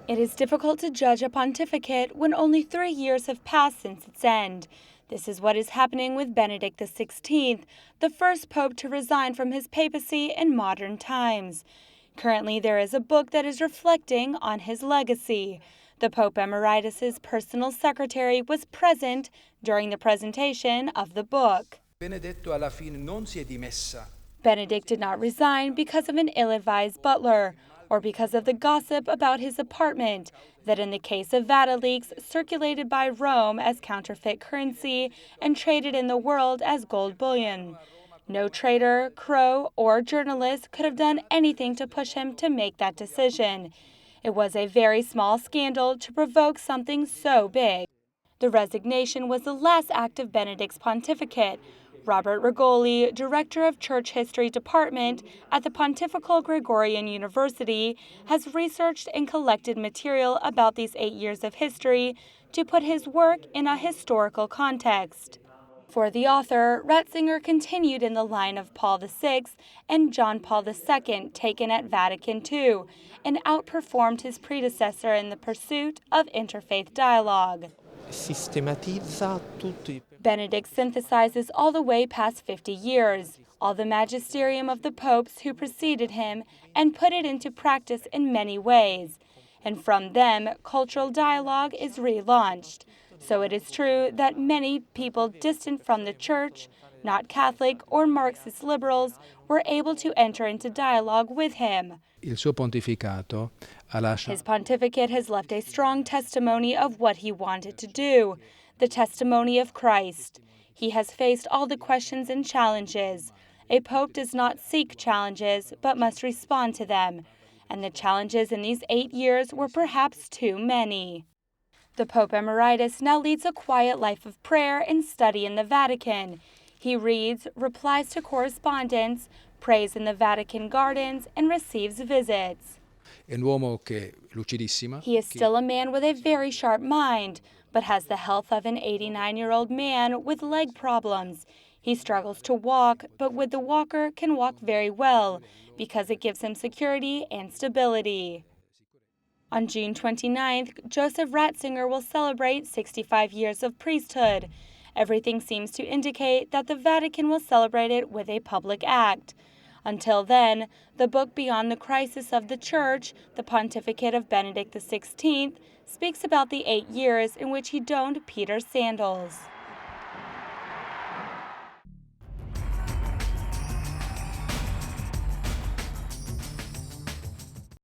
It is difficult to judge a pontificate when only 3 years have passed since its end. This is what is happening with Benedict XVI, the first pope to resign from his papacy in modern times. Currently, there is a book that is reflecting on his legacy. The Pope Emeritus's personal secretary was present during the presentation of the book. Benedetto alla fine non si è dimessa. Benedict did not resign because of an ill-advised butler or because of the gossip about his apartment that, in the case of Vatileaks, circulated by Rome as counterfeit currency and traded in the world as gold bullion. No traitor, crow, or journalist could have done anything to push him to make that decision. It was a very small scandal to provoke something so big. The resignation was the last act of Benedict's pontificate. Robert Rigoli, director of Church History Department at the Pontifical Gregorian University, has researched and collected material about these 8 years of history to put his work in a historical context. For the author, Ratzinger continued in the line of Paul VI and John Paul II taken at Vatican II and outperformed his predecessor in the pursuit of interfaith dialogue. Benedict synthesizes all the way past 50 years, all the magisterium of the popes who preceded him, and put it into practice in many ways. And from them, cultural dialogue is relaunched. So it is true that many people distant from the church, not Catholic or Marxist liberals, were able to enter into dialogue with him. His pontificate has left a strong testimony of what he wanted to do, the testimony of Christ. He has faced all the questions and challenges. A pope does not seek challenges, but must respond to them. And the challenges in these 8 years were perhaps too many. The Pope Emeritus now leads a quiet life of prayer and study in the Vatican. He reads, replies to correspondence, prays in the Vatican gardens, and receives visits. He is still a man with a very sharp mind, but has the health of an 89-year-old man with leg problems. He struggles to walk, but with the walker can walk very well because it gives him security and stability. On June 29th, Joseph Ratzinger will celebrate 65 years of priesthood. Everything seems to indicate that the Vatican will celebrate it with a public act. Until then, the book Beyond the Crisis of the Church, the Pontificate of Benedict XVI, speaks about the 8 years in which he donned Peter's sandals.